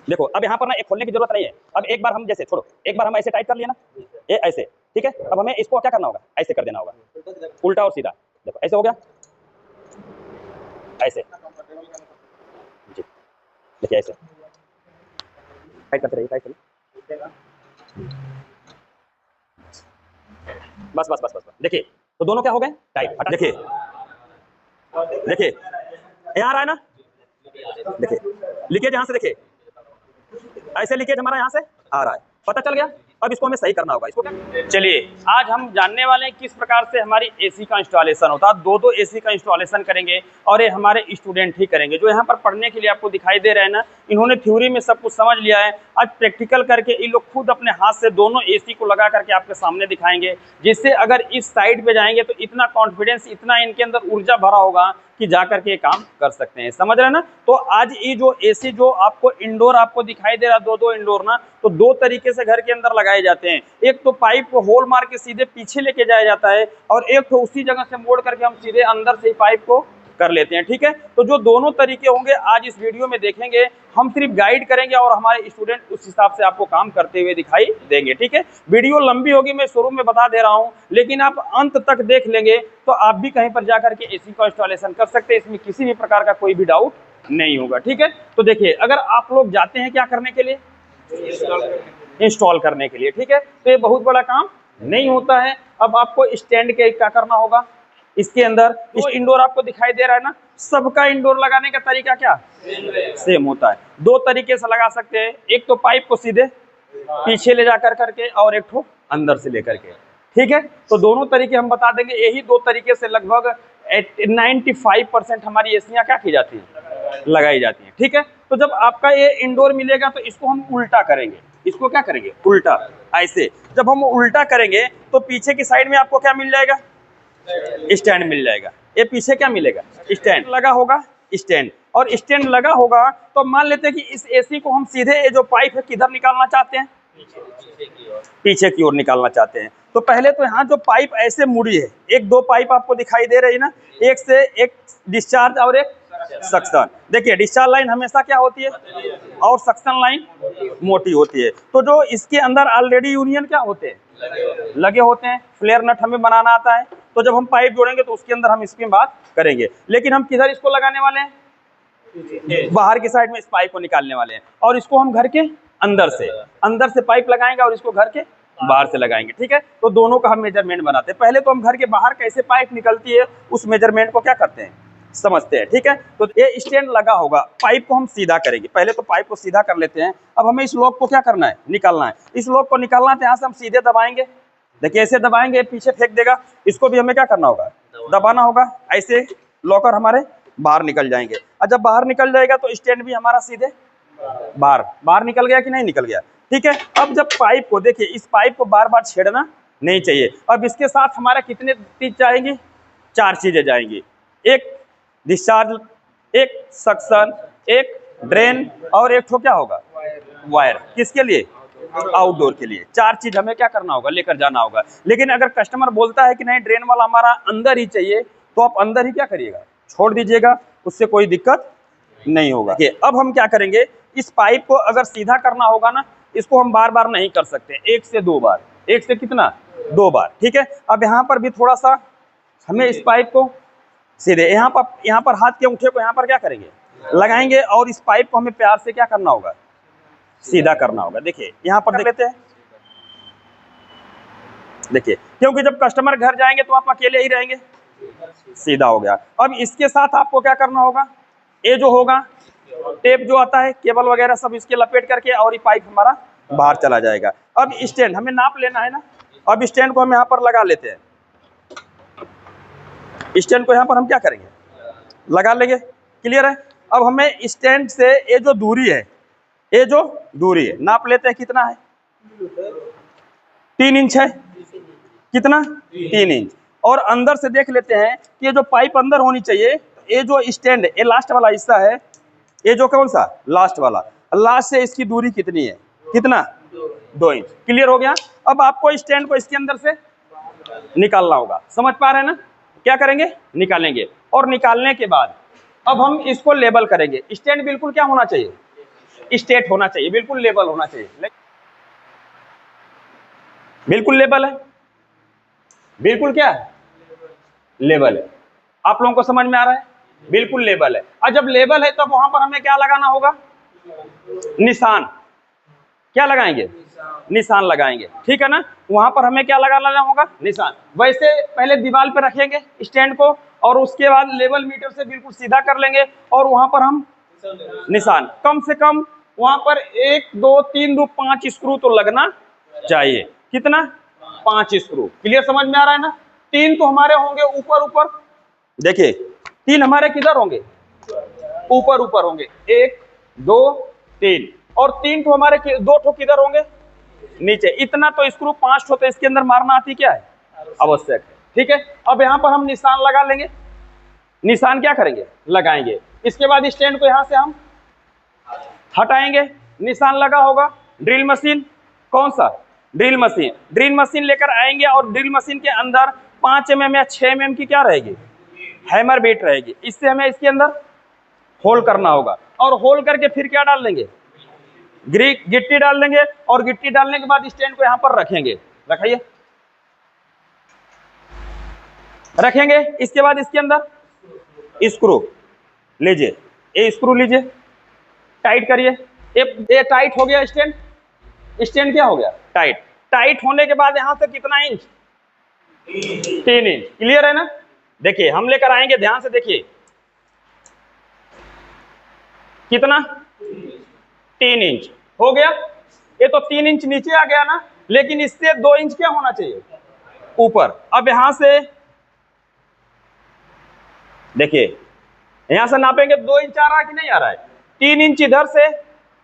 देखो अब यहाँ पर ना एक खोलने की जरूरत नहीं है। अब एक बार हम जैसे छोड़ो, एक बार हम ऐसे टाइप कर लिया ना, ये ऐसे, ठीक है। अब हमें इसको क्या करना होगा, ऐसे कर देना होगा, उल्टा और सीधा। देखो ऐसे हो गया, ऐसे जी, देखिए ऐसे टाइप करते रहिए, टाइप करिए, बस बस बस बस, देखिए तो दोनों क्या हो गए टाइप। देखिए देखिए यहाँ आ रहा है ना, देखिए लीकेज यहाँ से, देखिए ऐसे लीकेज हमारा यहाँ से आ रहा है, पता चल गया। अब इसको हमें सही करना होगा, इसको क्या। चलिए आज हम जानने वाले हैं किस प्रकार से हमारी एसी का इंस्टॉलेशन होता है। दो एसी का इंस्टॉलेशन करेंगे और ये हमारे स्टूडेंट ही करेंगे। जो यहाँ पर पढ़ने के लिए आपको दिखाई दे रहे हैं ना, इन्होंने थ्योरी में सब कुछ समझ लिया है। आज प्रैक्टिकल करके ये लोग खुद अपने हाथ से दोनों एसी को लगा करके आपके सामने दिखाएंगे, जिससे अगर इस साइड पे जाएंगे तो इतना कॉन्फिडेंस, इतना इनके अंदर ऊर्जा भरा होगा कि जा करके ये काम कर सकते हैं। समझ रहे हैं ना। तो आज ये जो एसी जो आपको इंडोर आपको दिखाई दे रहा, दो इंडोर ना, तो दो तरीके से घर के अंदर लगाए जाते हैं। एक तो पाइप को होल मार के सीधे पीछे लेके जाया जाता है, और एक तो उसी जगह से मोड़ करके हम सीधे अंदर से ही पाइप को कर लेते हैं। ठीक है, तो जो दोनों तरीके होंगे आज इस वीडियो में देखेंगे। हम सिर्फ गाइड करेंगे और हमारे स्टूडेंट उस हिसाब से आपको काम करते हुए दिखाई देंगे। ठीक है, वीडियो लंबी होगी, मैं शुरू में बता दे रहा हूं, लेकिन आप अंत तक देख लेंगे तो आप भी कहीं पर जाकर के एसी का इंस्टॉलेशन कर सकते हैं। इसमें किसी भी प्रकार का कोई भी डाउट नहीं होगा। ठीक है, तो देखिए अगर आप लोग जाते हैं क्या करने के लिए, इंस्टॉल करने के लिए, ठीक है, तो ये बहुत बड़ा काम नहीं होता है। अब आपको स्टैंड के क्या करना होगा, इसके अंदर इस इंडोर आपको दिखाई दे रहा है ना, सबका इंडोर लगाने का तरीका क्या सेम होता है। दो तरीके से लगा सकते हैं, एक तो पाइप को सीधे पीछे ले जाकर करके और एक तो अंदर से लेकर के। ठीक है, तो दोनों तरीके हम बता देंगे। यही दो तरीके से लगभग 95% हमारी एसियां क्या की जाती है, लगाई जाती है। ठीक है, तो जब आपका ये इंडोर मिलेगा तो इसको हम उल्टा करेंगे। इसको क्या करेंगे, उल्टा। ऐसे जब हम उल्टा करेंगे तो पीछे की साइड में आपको क्या मिल जाएगा, स्टैंड मिल जाएगा। ये पीछे क्या मिलेगा, स्टैंड लगा होगा, स्टैंड। और स्टैंड लगा होगा तो मान लेते हैं कि इस एसी को हम सीधे ये जो पाइप है किधर निकालना चाहते हैं, पीछे की ओर निकालना चाहते हैं। तो पहले तो यहाँ जो पाइप ऐसे मुड़ी है, एक दो पाइप आपको दिखाई दे रही ना, एक से एक डिस्चार्ज और एक सक्शन। देखिए डिस्चार्ज लाइन हमेशा क्या होती है और सक्शन लाइन मोटी होती है। तो जो इसके अंदर ऑलरेडी यूनियन क्या होते हैं, लगे होते हैं। फ्लेयर नट हमें बनाना आता है, तो जब हम पाइप जोड़ेंगे तो उसके अंदर हम इसकी बात करेंगे। लेकिन हम किधर इसको लगाने वाले हैं, बाहर की साइड में इस पाइप को निकालने वाले हैं, और इसको हम घर के अंदर से पाइप लगाएंगे और इसको घर के बाहर से लगाएंगे। ठीक है, तो दोनों का हम मेजरमेंट बनाते हैं। पहले तो हम घर के बाहर कैसे पाइप निकलती है उस मेजरमेंट को क्या करते हैं, समझते हैं। ठीक है, तो ये स्टैंड लगा होगा, पाइप को हम सीधा करेंगे। पहले तो पाइप को सीधा कर लेते हैं। अब हमें इस लॉक को क्या करना है, निकालना है। इस लॉक को निकालना है तो यहाँ से हम सीधे दबाएंगे। देखिए ऐसे दबाएंगे, पीछे फेंक देगा। इसको भी हमें क्या करना होगा, दबाना होगा। ऐसे लॉकर हमारे बाहर निकल जाएंगे, और जब बाहर निकल जाएगा तो स्टैंड भी हमारा सीधे बाहर निकल गया कि नहीं निकल गया। ठीक है, अब जब पाइप को देखिए, इस पाइप को बार बार छेड़ना नहीं चाहिए। अब इसके साथ हमारा कितने चीज जाएंगी, चार चीजें जाएंगी। एक डिस्चार्ज, एक सक्शन, एक ड्रेन, और एक तो क्या होगा, वायर। किसके लिए, आउटडोर के लिए। चार चीज हमें क्या करना होगा, लेकर जाना होगा। लेकिन अगर कस्टमर बोलता है कि नहीं ड्रेन वाला हमारा अंदर ही चाहिए, तो आप अंदर ही क्या करिएगा, छोड़ दीजिएगा, उससे कोई दिक्कत नहीं होगा। अब हम क्या करेंगे, इस पाइप को अगर सीधा करना होगा ना, इसको हम बार बार नहीं कर सकते, एक से दो बार। एक से कितना, दो बार। ठीक है, अब यहाँ पर भी थोड़ा सा हमें इस पाइप को सीधे यहाँ पर हाथ के अंगूठे को यहाँ पर क्या करेंगे, लगाएंगे, और इस पाइप को हमें प्यार से क्या करना होगा, सीधा करना होगा। देखिए यहाँ पर देख लेते हैं। देखिए क्योंकि जब कस्टमर घर जाएंगे तो आप अकेले ही रहेंगे, सीधा हो गया। अब इसके साथ आपको क्या करना होगा, ये जो होगा टेप जो आता है, केबल वगैरह सब इसके लपेट करके, और ये पाइप हमारा बाहर चला जाएगा। अब स्टैंड हमें नाप लेना है ना, अब स्टैंड को हम यहाँ पर लगा लेते हैं। स्टैंड को यहाँ पर हम क्या करेंगे, लगा लेंगे। क्लियर है। अब हमें स्टैंड से ये जो दूरी है, नाप लेते हैं कितना है, 3 इंच है। कितना, 3 इंच। और अंदर से देख लेते हैं कि ये जो पाइप अंदर होनी चाहिए, ये जो स्टैंड, ये लास्ट वाला हिस्सा है, ये जो कौन सा लास्ट वाला, लास्ट से इसकी दूरी कितनी है, कितना, 2 इंच। क्लियर हो गया। अब आपको स्टैंड को इसके अंदर से निकालना होगा। समझ पा रहे हैं ना, क्या करेंगे, निकालेंगे। और निकालने के बाद अब हम इसको लेबल करेंगे। स्टैंड बिल्कुल क्या होना चाहिए, स्ट्रेट होना चाहिए, बिल्कुल लेवल होना चाहिए। बिल्कुल लेवल है, बिल्कुल क्या है, लेवल है। आप लोगों को समझ में आ रहा है, बिल्कुल लेवल है। और जब लेवल है तब वहां पर हमें क्या लगाना होगा, निशान। क्या लगाएंगे, निशान लगाएंगे, ठीक है ना। वहां पर हमें क्या लगाना होगा, निशान। वैसे पहले दीवार पे रखेंगे स्टैंड को, और उसके बाद लेवल मीटर से बिल्कुल सीधा कर लेंगे, और वहां पर हम निशान, कम से कम वहां पर 1 2 3 2 5 स्क्रू तो लगना चाहिए। कितना, 5 स्क्रू। क्लियर, समझ में आ रहा है ना। 3 तो हमारे होंगे ऊपर ऊपर, देखिए 3 हमारे किधर होंगे, ऊपर ऊपर होंगे, 1 2 3, और 3 तो हमारे 2 ठो किधर होंगे, नीचे। इतना तो स्क्रू 5 ठो तो इसके अंदर मारना आती क्या है, आवश्यक है, ठीक है। अब यहाँ पर हम निशान लगा लेंगे, निशान क्या करेंगे, लगाएंगे। इसके बाद स्टैंड को यहाँ से हम हटाएंगे, निशान लगा होगा। ड्रिल मशीन, कौन सा, ड्रिल मशीन। ड्रिल मशीन लेकर आएंगे, और ड्रिल मशीन के अंदर 5 mm या 6 mm की क्या रहेगी, हैमर बीट रहेगी। इससे हमें इसके अंदर होल करना होगा, और होल करके फिर क्या डाल देंगे, गिट्टी डाल देंगे, और गिट्टी डालने के बाद स्टैंड को यहां पर रखेंगे। रखाइए, रखेंगे। इसके बाद इसके अंदर स्क्रू लीजिए, ये स्क्रू लीजिए, टाइट करिए। ये टाइट हो गया स्टैंड, स्टैंड क्या हो गया, टाइट। टाइट होने के बाद यहां से कितना इंच, 3 इंच। क्लियर है ना। देखिए हम लेकर आएंगे, ध्यान से देखिए, कितना, 3 इंच हो गया। ये तो 3 इंच नीचे आ गया ना, लेकिन इससे 2 इंच क्या होना चाहिए, ऊपर। अब यहां से देखिए, यहां से नापेंगे, 2 इंच आ रहा है कि नहीं आ रहा है। 3 इंच इधर से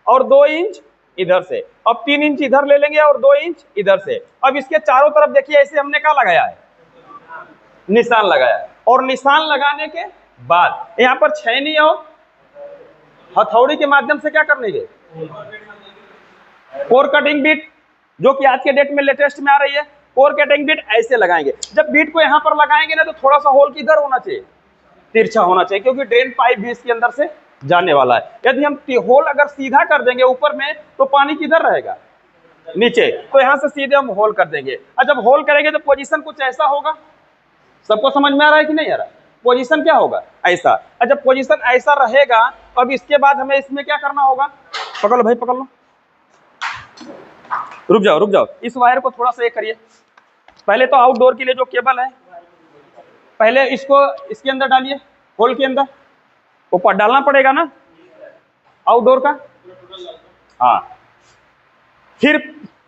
और 2 इंच इधर से। अब 3 इंच इधर ले लेंगे और 2 इंच इधर से। अब इसके चारों तरफ देखिए, ऐसे हमने क्या लगाया है, निशान लगाया है। और निशान लगाने के बाद यहां पर छैनी और हथौड़ी के माध्यम से क्या करने के, कोर कटिंग बीट, जो कि आज के डेट में लेटेस्ट में आ रही है, कोर कटिंग बीट ऐसे लगाएंगे। जब बीट को यहां पर लगाएंगे ना, तो थोड़ा सा होल किधर होना चाहिए, तिरछा होना चाहिए, क्योंकि ड्रेन पाइप भी इसके अंदर से जाने वाला है। यदि हम होल अगर सीधा कर देंगे ऊपर में, तो पानी किधर रहेगा, नीचे। तो यहां से सीधे हम होल कर देंगे। और जब होल करेंगे तो पोजीशन कुछ ऐसा होगा। सबको समझ में आ रहा है कि नहीं आ रहा है, पोजीशन क्या होगा, ऐसा। और जब पोजीशन ऐसा रहेगा, अब इसके बाद हमें इसमें क्या करना होगा, पकड़ लो भाई, पकड़ लो, रुक जाओ रुक जाओ। इस वायर को थोड़ा सा ये करिए। पहले तो आउटडोर के लिए जो केबल है, पहले इसको इसके अंदर डालिए, होल के अंदर। ऊपर डालना पड़ेगा ना आउटडोर का, हाँ। फिर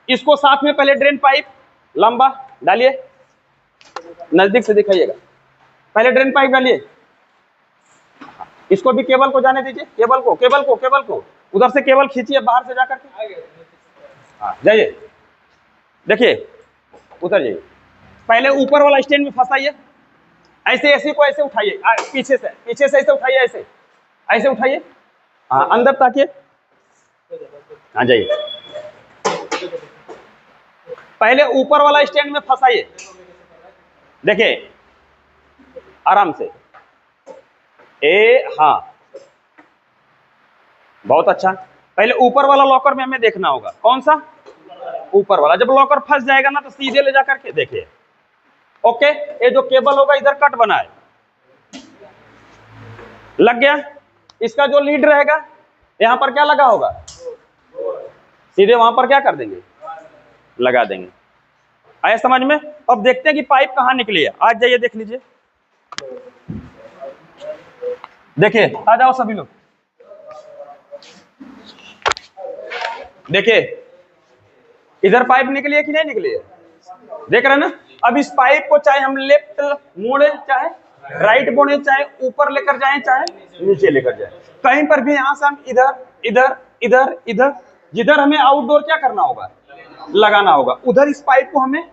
इसको साथ में पहले ड्रेन पाइप लंबा डालिए, नजदीक से दिखाइएगा। पहले ड्रेन पाइप डालिए, इसको भी केबल को जाने दीजिए, केबल को उधर से केबल खींचिए बाहर से जाकर के, हाँ जाइए। देखिए उतर जाइए। पहले ऊपर वाला स्टैंड में फंसाइए, ऐसे ऐसे को ऐसे उठाइए, पीछे से ऐसे उठाइए, ऐसे उठाइए, हाँ अंदर ताकिए, हाँ जाइए। पहले ऊपर वाला स्टैंड में फंसाइए, देखिए आराम से, हाँ बहुत अच्छा। पहले ऊपर वाला लॉकर में हमें देखना होगा, कौन सा, ऊपर वाला। जब लॉकर फंस जाएगा ना, तो सीधे ले जाकर के देखिए, ओके। ये जो केबल होगा इधर कट बना है, लग गया। इसका जो लीड रहेगा यहां पर क्या लगा होगा, सीधे वहां पर क्या कर देंगे, लगा देंगे। आया समझ में। अब देखते हैं कि पाइप कहां निकली है। आज जाइए देख लीजिए, देखिए आ जाओ सभी लोग, देखिए इधर पाइप निकली है कि नहीं निकली है, देख रहे हैं ना। अब इस पाइप को चाहे हम लेफ्ट मोड़े, चाहे राइट मोड़े, चाहे ऊपर लेकर जाएं, चाहे नीचे लेकर जाएं, कहीं पर भी यहां से हम इधर इधर इधर इधर, जिधर हमें आउटडोर क्या करना होगा, लगाना होगा, उधर इस पाइप को हमें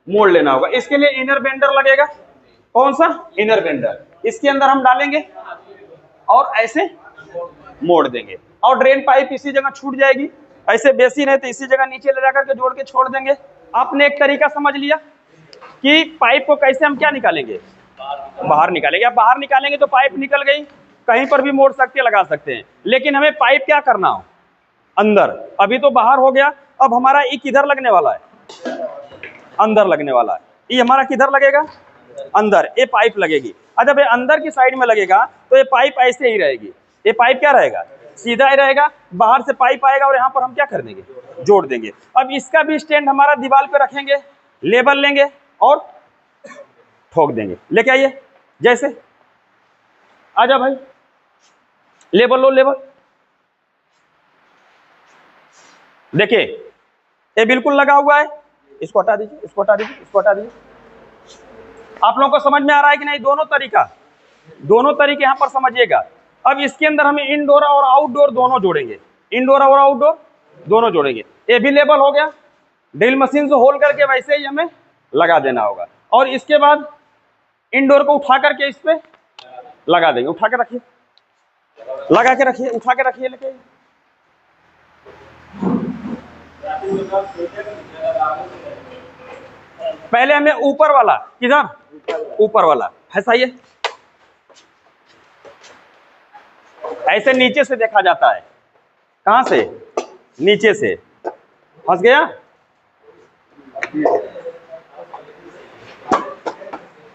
मोड़ लेना होगा। इसके लिए इनर बेंडर लगेगा, कौन सा, इनर बेंडर। इसके अंदर हम डालेंगे और ऐसे मोड़ देंगे, और ड्रेन पाइप इसी जगह छूट जाएगी। ऐसे बेसिन है तो इसी जगह नीचे ले जाकर के जोड़ के छोड़ देंगे। आपने एक तरीका समझ लिया कि पाइप को कैसे हम क्या निकालेंगे, बाहर निकालेंगे। अब बाहर निकालेंगे तो पाइप निकल गई, कहीं पर भी मोड़ सकते, लगा सकते हैं। लेकिन हमें पाइप क्या करना हो, अंदर, अभी तो बाहर हो गया। अब हमारा ई किधर लगने वाला है? अंदर लगने वाला है। ये हमारा किधर लगेगा? अंदर। ये पाइप लगेगी। और जब ये अंदर की साइड में लगेगा तो ये पाइप ऐसे ही रहेगी। ये पाइप क्या रहेगा? सीधा ही रहेगा। बाहर से पाइप आएगा और यहाँ पर हम क्या कर देंगे? जोड़ देंगे। अब इसका भी स्टैंड हमारा दीवार पे रखेंगे, लेबल लेंगे और ठोक देंगे। लेके आइए, जैसे आजा भाई, लेबल लो, लेबल। देखिए ये बिल्कुल लगा हुआ है। इसको हटा दीजिए, इसको हटा दीजिए, इसको हटा दीजिए। आप लोगों को समझ में आ रहा है कि नहीं? दोनों तरीके यहां पर समझिएगा। अब इसके अंदर हमें इनडोर और आउटडोर दोनों जोड़ेंगे। इनडोर और आउटडोर दोनों जोड़ेंगे। ये भी लेबल हो गया। ड्रिल मशीन से होल करके वैसे ही हमें लगा देना होगा। और इसके बाद इनडोर को उठा करके इस पे लगा देंगे। उठा के रखिए, लगा के रखिए, उठा के रखिए, लेके पहले हमें ऊपर वाला, किधर? ऊपर वाला फंसाइए। ऐसे नीचे से देखा जाता है। कहां से? नीचे से। फंस गया?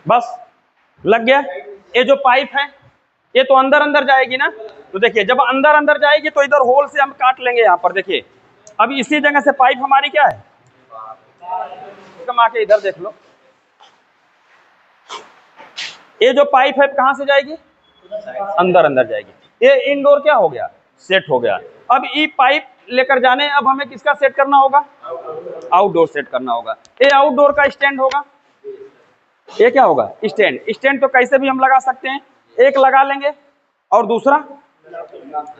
बस लग गया। ये जो पाइप है ये तो अंदर अंदर जाएगी ना। तो देखिए जब अंदर अंदर जाएगी तो इधर होल से हम काट लेंगे। यहाँ पर देखिए अब इसी जगह से पाइप हमारी क्या है? कम आके इधर देख लो। ये जो पाइप है कहां से जाएगी? अंदर अंदर जाएगी। ये इनडोर क्या हो गया? सेट हो गया। अब ये पाइप लेकर जाने अब हमें किसका सेट करना होगा? आउटडोर सेट करना होगा। ये आउटडोर का स्टैंड होगा। ये क्या होगा? स्टैंड। स्टैंड तो कैसे भी हम लगा सकते हैं। एक लगा लेंगे और दूसरा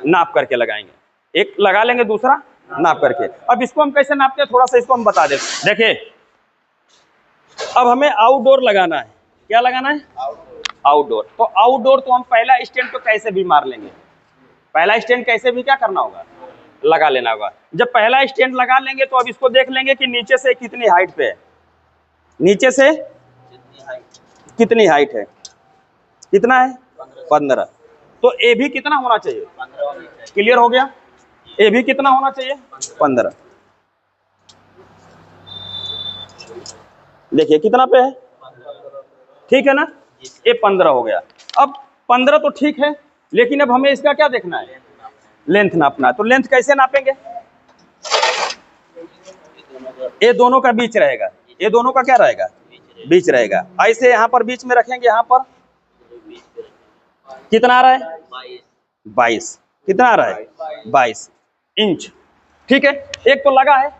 नाप करके लगाएंगे। एक लगा लेंगे, दूसरा नाप करके। अब इसको हम कैसे नापते हैं थोड़ा सा इसको हम बता देते। देखिए अब हमें आउटडोर लगाना है। क्या लगाना है? आउटडोर। तो आउटडोर तो हम पहला स्टैंड तो कैसे भी मार लेंगे। पहला स्टैंड कैसे भी क्या करना होगा? लगा लेना होगा। जब पहला स्टैंड लगा लेंगे तो अब इसको देख लेंगे कि नीचे से कितनी हाइट पे है। नीचे से कितनी हाइट है? कितना है? 15। तो ए भी कितना होना चाहिए? क्लियर हो गया? ए भी कितना होना चाहिए? 15। देखिए कितना पे है? ठीक है ना? ये 15 हो गया। अब 15 तो ठीक है, लेकिन अब हमें इसका क्या देखना है? लेंथ नापना है। तो लेंथ कैसे नापेंगे? ये दोनों का बीच रहेगा। ये दोनों का क्या रहेगा? बीच रहेगा। ऐसे यहाँ पर बीच में रखेंगे। यहाँ पर कितना आ रहा है? 22। कितना आ रहा है? 22 इंच। ठीक है, एक तो लगा है,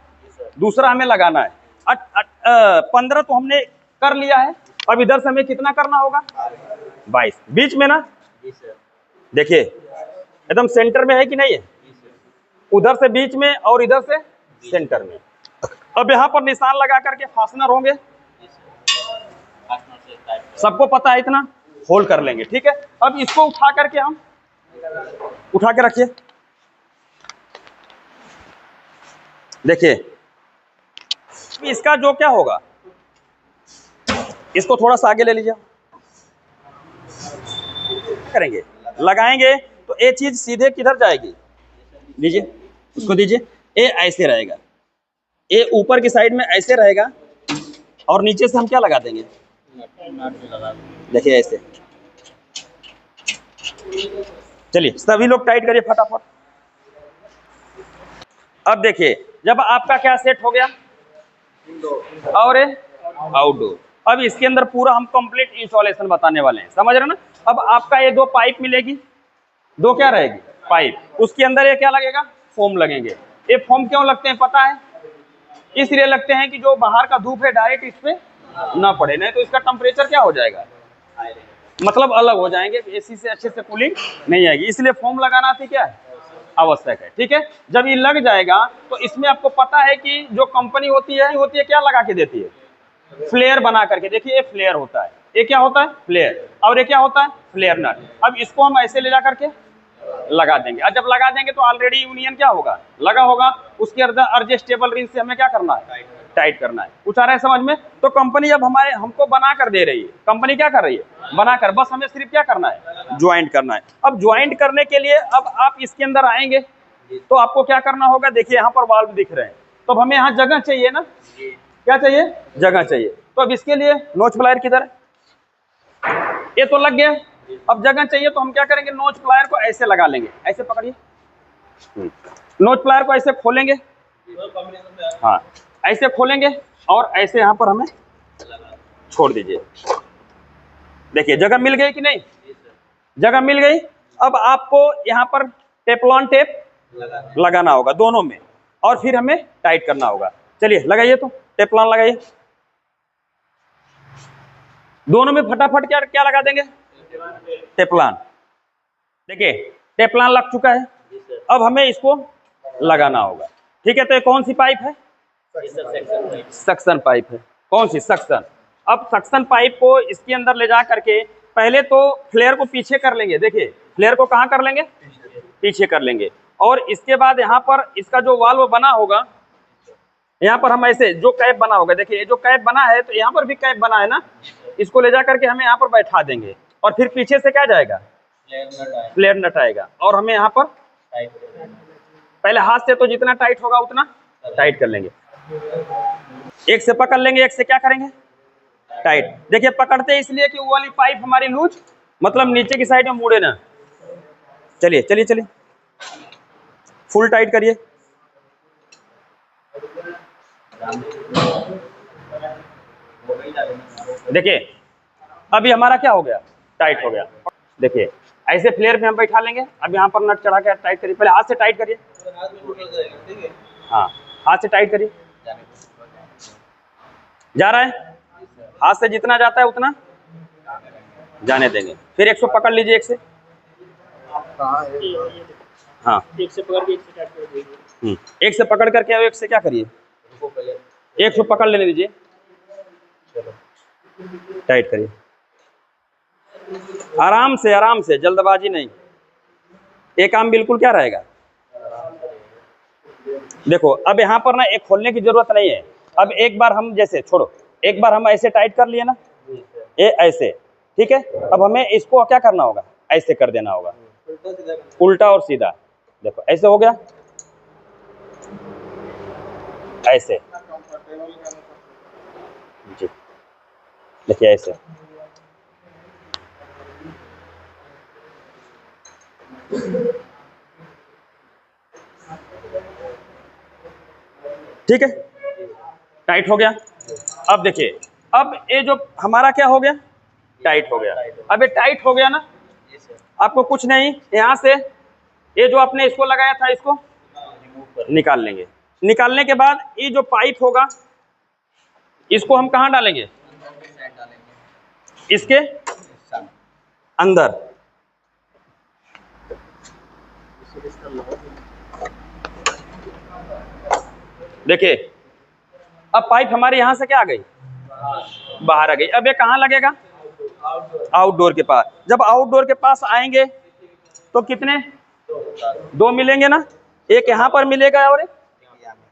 दूसरा हमें लगाना है। 15 तो हमने कर लिया है। अब इधर से हमें कितना करना होगा? 22 बीच में ना। देखिए एकदम सेंटर में है कि नहीं है? उधर से बीच में और इधर से सेंटर में। अब यहाँ पर निशान लगा करके फास्टनर होंगे। सबको पता है इतना? होल्ड कर लेंगे। ठीक है, अब इसको उठा करके हम उठा के रखिए। देखिए इसका जो क्या होगा, इसको थोड़ा सा आगे ले लीजिए। करेंगे, लगाएंगे तो ये चीज सीधे किधर जाएगी? लीजिए, उसको दीजिए। ये ऐसे रहेगा, ये ऊपर की साइड में ऐसे रहेगा और नीचे से हम क्या लगा देंगे? देखिए ऐसे। चलिए सभी लोग टाइट करिए फटाफट। अब देखिए जब आपका क्या सेट हो गया? और आउटडोर। अब इसके अंदर पूरा हम कंप्लीट इंस्टॉलेशन बताने वाले हैं। समझ रहे ना? अब आपका ये 2 पाइप मिलेगी। 2 क्या रहेगी? पाइप। उसके अंदर ये क्या लगेगा? फोम लगेंगे। ये फोम क्यों लगते हैं पता है? इसलिए लगते हैं कि जो बाहर का धूप है डायरेक्ट इस पे ना पड़े, नहीं तो इसका टेम्परेचर क्या हो जाएगा? मतलब अलग हो जाएंगे। एसी से अच्छे से कूलिंग नहीं आएगी, इसलिए फोम लगाना थी क्या है? आवश्यक है। ठीक है, जब ये लग जाएगा तो इसमें आपको पता है कि जो कंपनी होती है क्या लगा के देती है? फ्लेयर बना करके। देखिए ये फ्लेयर होता है। ये क्या होता है? फ्लेयर। और ये क्या होता है? फ्लेयर नट। अब इसको हम ऐसे ले जा करके लगा देंगे। और जब लगा देंगे तो ऑलरेडी यूनियन क्या होगा? लगा होगा। उसके अंदर एडजस्टेबल रिंच से हमें क्या करना है? टाइट करना है। कुछ आ रहा है समझ में? तो कंपनी अब हमको बना कर दे रही है। कंपनी क्या कर रही है? बना कर। बस हमें सिर्फ क्या करना है? ज्वाइंट करना है। अब ज्वाइंट करने के लिए अब आप इसके अंदर आएंगे। तो आपको क्या करना होगा, देखिए यहाँ पर वाल्व दिख रहे हैं, तो अब हमें यहाँ जगह चाहिए ना, क्या चाहिए, जगह चाहिए। तो अब इसके लिए नोच प्लायर किधर है, ये तो लग गया, अब जगह चाहिए तो हम क्या करेंगे, नोच प्लायर को ऐसे लगा लेंगे, ऐसे पकड़िए, नोच प्लायर को ऐसे खोलेंगे, हाँ ऐसे खोलेंगे और ऐसे यहाँ पर हमें छोड़ दीजिए। देखिए जगह मिल गई कि नहीं, जगह मिल गई। अब आपको यहाँ पर टेफ्लॉन टेप लगाना होगा दोनों में, और फिर हमें टाइट करना होगा। चलिए लगाइए, तो टेफ्लॉन लगाइए दोनों में, फटाफट क्या क्या लगा देंगे, टेफ्लॉन। देखिए टेफ्लॉन लग चुका है, अब हमें इसको लगाना होगा। ठीक है, तो ये कौन सी पाइप है, सक्शन पाइप है, कौन सी, सक्शन। अब सक्शन पाइप को इसके अंदर ले जा करके पहले तो फ्लेयर को पीछे कर लेंगे, देखिए फ्लेयर को कहाँ कर लेंगे, पीछे कर लेंगे, और इसके बाद यहाँ पर इसका जो वाल्व बना होगा, यहाँ पर हम ऐसे जो कैप बना होगा, देखिए ये जो कैप बना है, तो यहाँ पर भी कैप बना है ना, इसको ले जा करके हमें यहाँ पर बैठा देंगे, और फिर पीछे से क्या जाएगा, फ्लेयर नट आएगा, और हमें यहाँ पर पहले हाथ से तो जितना टाइट होगा उतना टाइट कर लेंगे, एक से पकड़ लेंगे, एक से क्या करेंगे, टाइट। देखिए पकड़ते इसलिए कि वो वाली पाइप हमारी लूज, मतलब नीचे की साइड में मुड़े ना। चलिए चलिए चलिए, फुल टाइट करिए, देखिए अभी हमारा क्या हो गया, टाइट हो गया। देखिए ऐसे फ्लेयर पे हम बैठा लेंगे, अब यहाँ पर नट चढ़ा के टाइट करिए, पहले हाथ से टाइट करिए, हाँ हाथ से टाइट करिए, जा रहा है, हाथ से जितना जाता है उतना जाने देंगे। फिर 100 पकड़ लीजिए, एक से, हाँ एक से पकड़ के एक से टाइट कर दीजिए, एक से पकड़ करके एक से क्या करिए, 100 पकड़ लेने दीजिए, टाइट करिए, आराम से, जल्दबाजी नहीं, एक काम बिल्कुल क्या रहेगा। देखो अब यहाँ पर ना एक खोलने की जरूरत नहीं है, अब एक बार हम जैसे छोड़ो, एक बार हम ऐसे टाइट कर लिए ना, ये ऐसे, ठीक है। अब हमें इसको क्या करना होगा, ऐसे कर देना होगा, उल्टा और सीधा। देखो ऐसे हो गया, ऐसे जी, देखिए ऐसे, ठीक है, टाइट हो गया। अब देखिए, अब ये जो हमारा क्या हो गया, टाइट हो गया। अब ये टाइट हो गया ना, आपको कुछ नहीं, यहाँ से ये जो आपने इसको लगाया था इसको निकाल लेंगे। निकालने के बाद ये जो पाइप होगा इसको हम कहाँ डालेंगे, इसके अंदर। देखिए अब पाइप हमारे यहां से क्या आ गई, बाहर आ गई। अब ये कहाँ लगेगा, आउटडोर के पास। जब आउटडोर के पास आएंगे तो कितने, 2 मिलेंगे ना, एक यहाँ पर मिलेगा और एक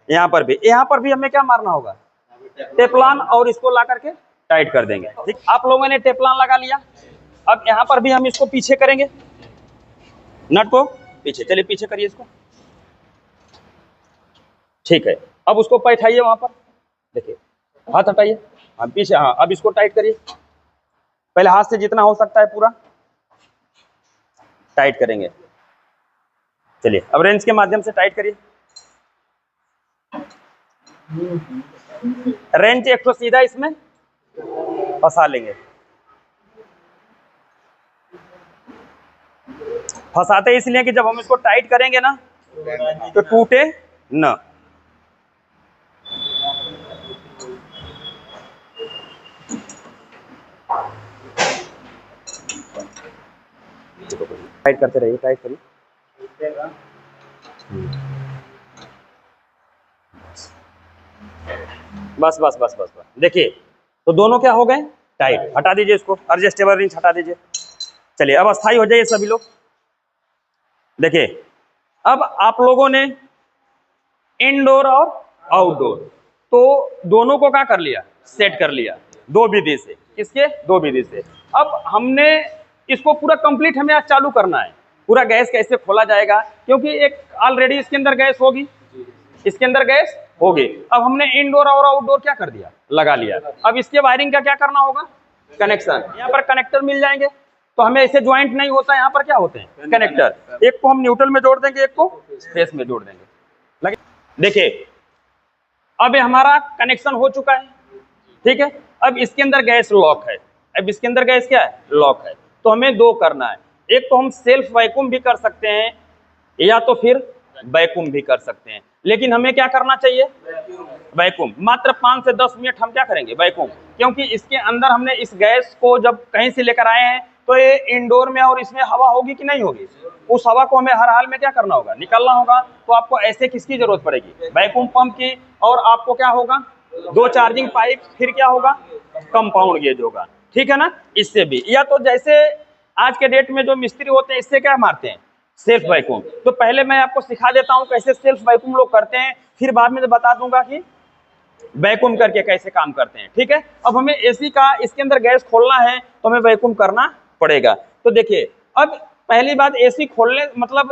यहाँ पर भी। यहाँ पर भी हमें क्या मारना होगा, टेफ्लॉन, और इसको ला करके टाइट कर देंगे। ठीक, आप लोगों ने टेफ्लॉन लगा लिया। अब यहाँ पर भी हम इसको पीछे करेंगे, नट को पीछे, चलिए पीछे करिए इसको, ठीक है। अब उसको बैठाइए वहां पर, देखिए हाथ हटाइए, हाँ पीछे, हाँ अब इसको टाइट करिए, पहले हाथ से जितना हो सकता है पूरा टाइट करेंगे। चलिए अब रेंच के माध्यम से टाइट करिए, रेंच एक तो सीधा इसमें फंसा लेंगे। फंसाते इसलिए कि जब हम इसको टाइट करेंगे ना तो टूटे न। टाइट करते रहिए, टाइट करिए, बस बस बस बस बस। देखिए तो दोनों क्या हो गए, टाइट। हटा दीजिए इसको, एडजस्टेबल रिंच हटा दीजिए। चलिए अब अस्थाई हो जाइए सभी लोग। देखिए अब आप लोगों ने इनडोर और आउटडोर तो दोनों को क्या कर लिया, सेट कर लिया, 2 विधि से। किसके, 2 विधि से। अब हमने इसको पूरा कंप्लीट हमें आज चालू करना है। पूरा गैस कैसे खोला जाएगा, क्योंकि एक ऑलरेडी इसके अंदर गैस होगी, इसके अंदर गैस होगी। अब हमने इनडोर और आउटडोर क्या कर दिया, लगा लिया। अब इसके वायरिंग का क्या करना होगा, कनेक्शन। यहाँ पर कनेक्टर मिल जाएंगे, तो हमें ऐसे ज्वाइंट नहीं होता, यहाँ पर क्या होते हैं, कनेक्टर। एक को हम न्यूट्रल में जोड़ देंगे, एक को स्पेस में जोड़ देंगे। देखिए अब हमारा कनेक्शन हो चुका है, ठीक है। अब इसके अंदर गैस लॉक है, अब इसके अंदर गैस क्या है, लॉक है। तो हमें दो करना है, एक तो हम सेल्फ वैक्यूम भी कर सकते हैं या तो फिर वैक्यूम भी कर सकते हैं, लेकिन हमें क्या करना चाहिए, वैक्यूम। मात्र 5 से 10 मिनट हम क्या करेंगे, वैक्यूम, क्योंकि इसके अंदर हमने इस गैस को जब कहीं से लेकर आए हैं तो ये इंडोर में और इसमें हवा होगी कि नहीं होगी, उस हवा को हमें हर हाल में क्या करना होगा, निकालना होगा। तो आपको ऐसे किसकी जरूरत पड़ेगी, वैक्यूम पंप की, और आपको क्या होगा, 2 चार्जिंग पाइप, फिर क्या होगा, कंपाउंड गेज होगा, ठीक है ना। इससे भी, या तो जैसे आज के डेट में जो मिस्त्री होते हैं इससे क्या मारते हैं, सेल्फ वैक्यूम। तो पहले मैं आपको सिखा देता हूं कैसे सेल्फ वैक्यूम लोग करते हैं, फिर बाद में बता दूंगा कि वैक्यूम करके कैसे काम करते हैं, ठीक है। अब हमें एसी का इसके अंदर गैस खोलना है तो हमें वैक्यूम करना पड़ेगा। तो देखिए अब पहली बात, एसी खोलने मतलब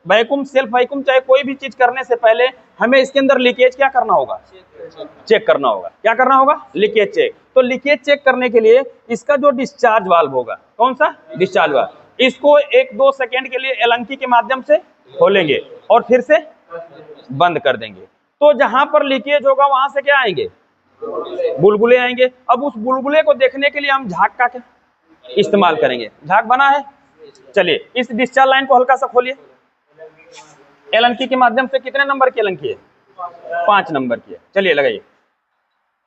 वैक्यूम, सेल्फ वैक्यूम चाहे कोई भी चीज करने से पहले हमें इसके अंदर लीकेज क्या करना होगा, चेक करना होगा। क्या करना होगा, लीकेज चेक। तो लीकेज चेक करने के लिए इसका जो डिस्चार्ज वाल्व होगा, कौन सा, डिस्चार्ज वाल्व, इसको 1-2 सेकेंड के लिए एलंकी के माध्यम से खोलेंगे और फिर से बंद कर देंगे। तो जहां पर लीकेज होगा वहां से क्या आएंगे, बुलबुले आएंगे। अब उस बुलबुले को देखने के लिए हम झाग का इस्तेमाल करेंगे। झाग बना है, चलिए इस डिस्चार्ज लाइन को हल्का सा खोलिए। एलंकी के माध्यम से कितने नंबर की एलंकी है, 5 नंबर की है। चलिए लगाइए,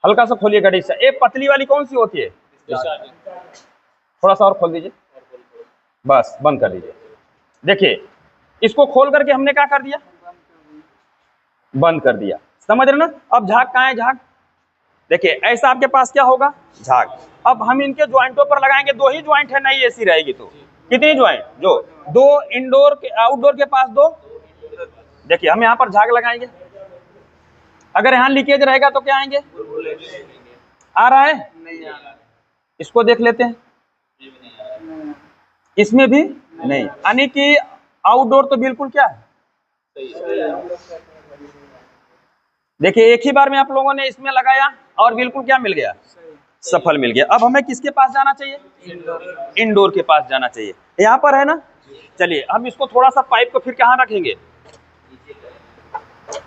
हल्का सा खोलिए गाड़ी से। एक पतली वाली कौन सी होती है, थोड़ा सा और खोल दीजिए, बस बंद कर दीजिए। देखिए इसको खोल करके हमने क्या कर दिया, बंद कर दिया, समझ रहे ना। अब झाग कहाँ है, झाग देखिए ऐसा आपके पास क्या होगा, झाग। अब हम इनके ज्वाइंटों पर लगाएंगे, 2 ही ज्वाइंट है, नई एसी रहेगी तो कितनी ज्वाइंट, जो 2 इंडोर के, आउटडोर के पास 2। देखिए हम यहाँ पर झाग लगाएंगे, अगर यहाँ लीकेज रहेगा तो क्या आएंगे, आ रहा है, इसको देख लेते हैं, इसमें भी नहीं, यानी कि आउटडोर तो बिल्कुल क्या है, देखिए एक ही बार में आप लोगों ने इसमें लगाया और बिल्कुल क्या मिल गया, सफल मिल गया। अब हमें किसके पास जाना चाहिए, इंडोर के पास जाना चाहिए, यहाँ पर है ना। चलिए हम इसको थोड़ा सा पाइप को फिर कहाँ रखेंगे,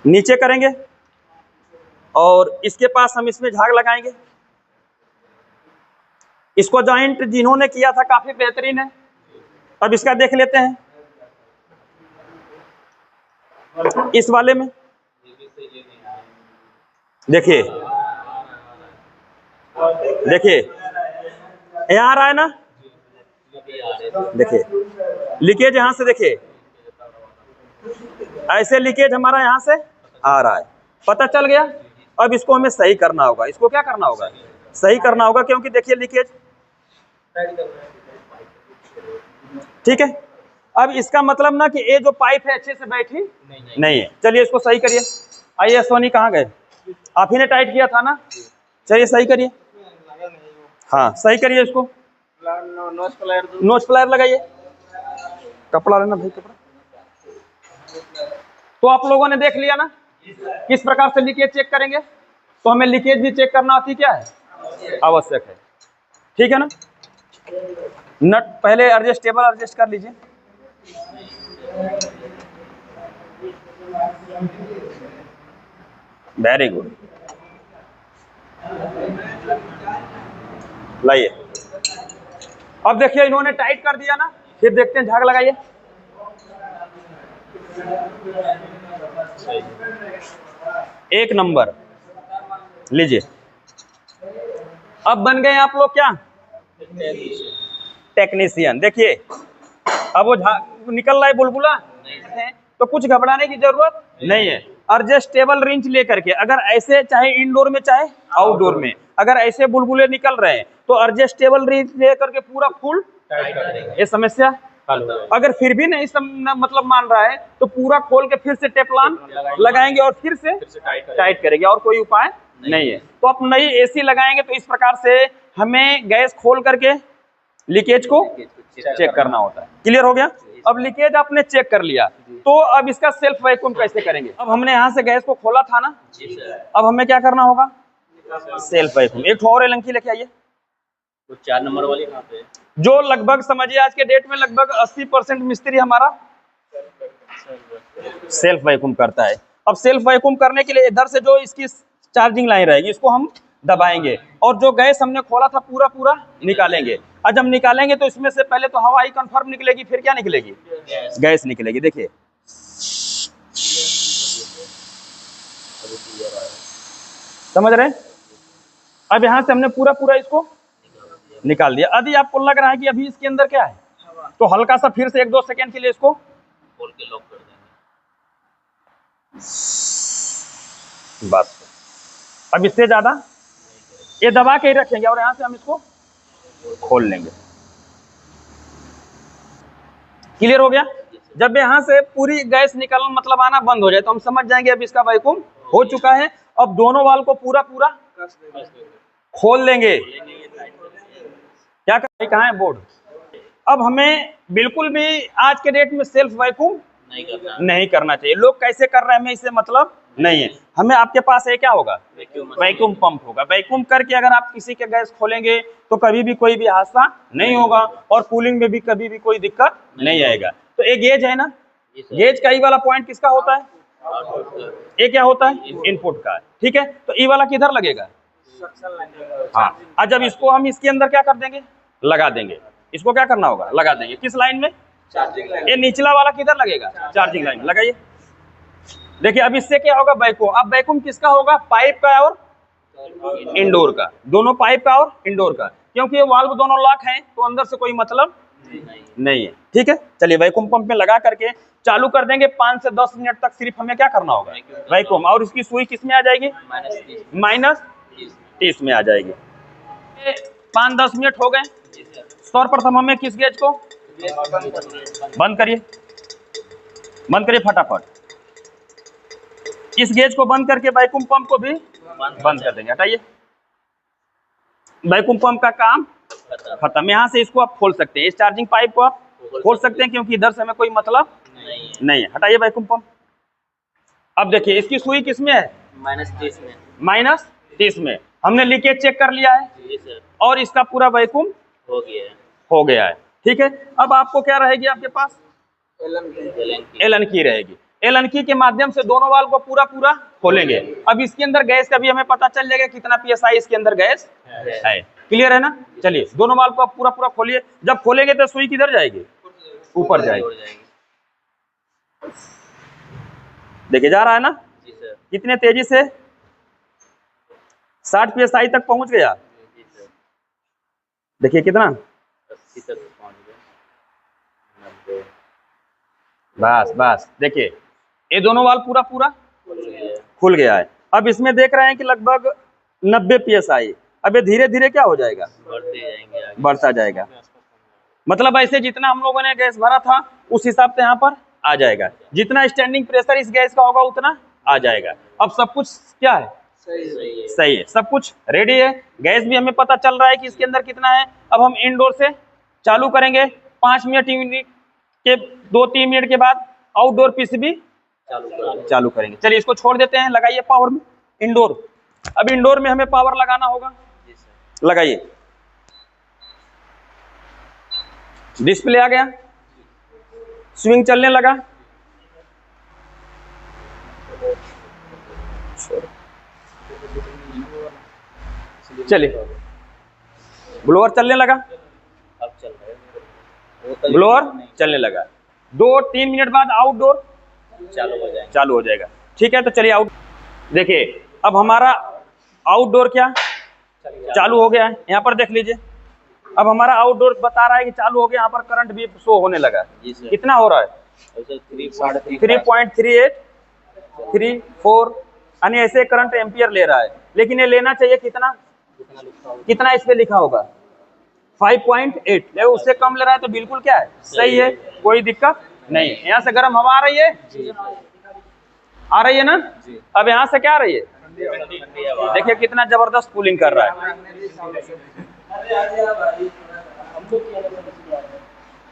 नीचे करेंगे, और इसके पास हम इसमें झाग लगाएंगे। इसको जॉइंट जिन्होंने किया था काफी बेहतरीन है। अब इसका देख लेते हैं, इस वाले में देखिए, देखिए यहाँ आ रहा है ना, देखिए लीकेज यहाँ से, देखिए ऐसे लीकेज हमारा यहाँ से आ रहा है, पता चल गया। अब इसको हमें सही करना होगा, इसको क्या करना होगा, सही करना होगा, क्योंकि देखिए लीकेज, ठीक है। अब इसका मतलब ना कि ये जो पाइप है अच्छे से बैठी नहीं है। चलिए इसको सही करिए। आइए सोनी कहाँ गए, आप ही ने टाइट किया था ना, चलिए सही करिए, हाँ सही करिए इसको, नोच प्लायर लगाइए, कपड़ा लेना भाई, कपड़ा। तो आप लोगों ने देख लिया ना किस प्रकार से लीकेज चेक करेंगे। तो हमें लीकेज भी चेक करना अति क्या है, आवश्यक है, ठीक है ना। नट पहले एडजस्टेबल एडजस्ट कर लीजिए, वेरी गुड, लाइए। अब देखिए इन्होंने टाइट कर दिया ना, फिर देखते हैं, झाग लगाइए। एक नंबर लीजिए। अब बन गए आप लोग क्या, टेक्नीशियन। देखिए अब वो निकल रहा है बुलबुला, तो कुछ घबराने की जरूरत नहीं है। एडजस्टेबल रिंच लेकर के, अगर ऐसे चाहे इंडोर में चाहे आउटडोर में, अगर ऐसे बुलबुले निकल रहे हैं तो एडजस्टेबल रिंच लेकर के पूरा फुल, ये समस्या। अगर फिर भी नहीं मतलब मान रहा है तो पूरा खोल के फिर से टेपलान लगाएंगे और फिर से टाइट करेंगे, और कोई उपाय नहीं है। तो आप नई एसी लगाएंगे तो इस प्रकार से हमें गैस खोल करके लीकेज को चेक करना होता है। क्लियर हो गया। अब लीकेज आपने चेक कर लिया, तो अब इसका सेल्फ वैक्यूम कैसे करेंगे? अब हमने यहाँ से गैस को खोला था ना जी सर, अब हमें क्या करना होगा? Self vacuum. एक और एलंकी लेके आइए, तो 4 नंबर वाली कहाँ पे? जो लगभग समझिए आज के डेट में लगभग 80% मिस्त्री हमारा सेल्फ वैक्यूम करता है। अब सेल्फ वैक्यूम करने के लिए इधर से जो इसकी चार्जिंग लाइन रहेगी इसको हम दबाएंगे और जो गैस हमने खोला था पूरा पूरा निकालेंगे। और जब निकालेंगे तो इसमें से पहले तो हवा ही कन्फर्म निकलेगी, फिर क्या निकलेगी? गैस निकलेगी। देखिए समझ रहे हैं? अब यहाँ से हमने पूरा पूरा इसको निकाल दिया। यदि आपको लग रहा है कि अभी इसके अंदर क्या है, तो हल्का सा फिर से 1-2 सेकंड के लिए इसको खोल के लॉक कर देंगे। बस, अब इससे ज्यादा ये दबा के ही रखेंगे और यहाँ से हम इसको खोल लेंगे। क्लियर हो गया? जब यहाँ से पूरी गैस निकलना मतलब आना बंद हो जाए तो हम समझ जाएंगे अब इसका वैक्यूम हो चुका है। अब दोनों वाल को पूरा पूरा खोल लेंगे। क्या कहाँ है बोर्ड? अब हमें बिल्कुल भी आज के डेट में सेल्फ वैक्यूम नहीं करना चाहिए। लोग कैसे कर रहे हैं हमें इससे मतलब नहीं है। हमें आपके पास है क्या होगा? वैक्यूम पंप होगा। वैक्यूम करके अगर आप किसी के गैस खोलेंगे तो कभी भी कोई भी हादसा नहीं होगा और कूलिंग में भी कभी भी कोई दिक्कत नहीं आएगा। तो ये गेज है ना, गेज का ई वाला पॉइंट किसका होता है? ये क्या होता है? इनपुट का। ठीक है, तो ई वाला किधर लगेगा? हाँ, और जब इसको हम इसके अंदर क्या कर देंगे? लगा देंगे। इसको क्या करना होगा? लगा देंगे। किस लाइन में? Charging line. ये निचला वाला किधर लगेगा? Charging line. लगाइए। देखिए अब इससे क्या होगा? वैक्यूम। अब वैक्यूम किसका होगा? पाइप का और इंडोर का, दोनों पाइप का और इंडोर का, क्योंकि ये वाल्व दोनों लॉक हैं तो अंदर से कोई मतलब नहीं है। ठीक है, चलिए वैक्यूम पंप में लगा करके चालू कर देंगे। 5 से 10 मिनट तक सिर्फ हमें क्या करना होगा? वैक्यूम। और इसकी सुई किस में आ जाएगी? -30 में आ जाएगी। 5-10 मिनट हो गए। सर्वप्रथम हमें किस गेज को बंद करिए, बंद करिए फटाफट। इस गेज को बंद करके वैक्यूम पंप को भी बंद कर देंगे। हटाइए। वैक्यूम पंप का काम खत्म। यहाँ से इसको आप खोल सकते हैं, इस चार्जिंग पाइप को आप खोल सकते हैं क्योंकि इधर से हमें कोई मतलब नहीं है। हटाइए वैक्यूम पंप। अब देखिए इसकी सुई किस में है? -30 में। -30 में। हमने लीकेज चेक कर लिया है और इसका पूरा वैक्यूम हो गया है। ठीक है, अब आपको क्या रहेगी? आपके पास एलन की रहेगी। एलन की के माध्यम से दोनों वाल को पूरा पूरा खोलेंगे। अब इसके अंदर गैस का भी हमें पता चल जाएगा कितना PSI इसके अंदर गैस है। क्लियर है ना? चलिए दोनों वाल को आप पूरा पूरा खोलिए। जब खोलेंगे तो सुई किधर जाएगी? ऊपर जाएगी। देखिए जा रहा है ना कितने तेजी से? 60 PSI तक पहुंच गया। देखिए कितना? 80 तक पहुंच गया। 90। बस बस, देखिए ये दोनों वाल पूरा पूरा खुल गया है। अब इसमें देख रहे हैं कि लगभग 90 PSI। अब ये धीरे धीरे क्या हो जाएगा? बढ़ता जाएगा। मतलब ऐसे जितना हम लोगों ने गैस भरा था उस हिसाब से यहाँ पर आ जाएगा। जितना स्टैंडिंग प्रेशर इस गैस का होगा उतना आ जाएगा। अब सब कुछ क्या है? सही है, सब कुछ रेडी है। गैस भी हमें पता चल रहा है कि इसके अंदर कितना है। अब हम इनडोर से चालू करेंगे। 5 मिनट के 2-3 मिनट के बाद आउटडोर PCB चालू करेंगे। चलिए इसको छोड़ देते हैं। लगाइए पावर में इंडोर। अब इंडोर में हमें पावर लगाना होगा। लगाइए। डिस्प्ले आ गया, स्विंग चलने लगा। चलिए ब्लोअर चलने लगा। अब चल रहा है। ब्लोअर चलने लगा। 2-3 मिनट बाद आउटडोर चालू हो जाएगा। ठीक है, तो चलिए आउट। देखिए अब हमारा आउटडोर क्या चालू हो गया है। यहाँ पर देख लीजिए। अब हमारा आउटडोर बता रहा है कि चालू हो गया। यहाँ पर करंट भी शो होने लगा। कितना हो रहा है? 3.38 34 यानी ऐसे करंट एम्पियर ले रहा है। लेकिन ये लेना चाहिए कितना? कितना इस पे लिखा होगा? 5.8। उससे कम ले रहा है तो बिल्कुल क्या है? सही है, कोई दिक्कत नहीं। यहाँ से गर्म हवा आ रही है, आ रही है ना? अब यहाँ से क्या आ रही है? देखिए कितना जबरदस्त कूलिंग कर रहा है।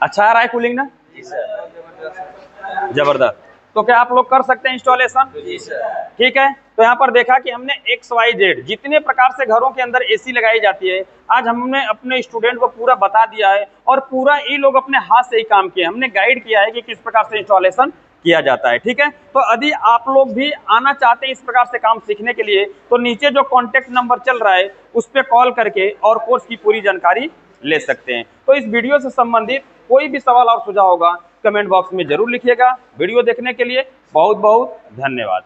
अच्छा आ रहा है कूलिंग ना? सर। जबरदस्त। तो क्या आप लोग कर सकते हैं इंस्टॉलेशन? जी सर। ठीक है, तो यहाँ पर देखा कि हमने XYZ जितने प्रकार से घरों के अंदर एसी लगाई जाती है, आज हमने अपने स्टूडेंट को पूरा बता दिया है और पूरा ये लोग अपने हाथ से ही काम किए, हमने गाइड किया है कि किस प्रकार से इंस्टॉलेशन किया जाता है। ठीक है, तो यदि आप लोग भी आना चाहते हैं इस प्रकार से काम सीखने के लिए, तो नीचे जो कॉन्टेक्ट नंबर चल रहा है उस पर कॉल करके और कोर्स की पूरी जानकारी ले सकते हैं। तो इस वीडियो से संबंधित कोई भी सवाल और सुझाव होगा कमेंट बॉक्स में जरूर लिखिएगा। वीडियो देखने के लिए बहुत बहुत धन्यवाद।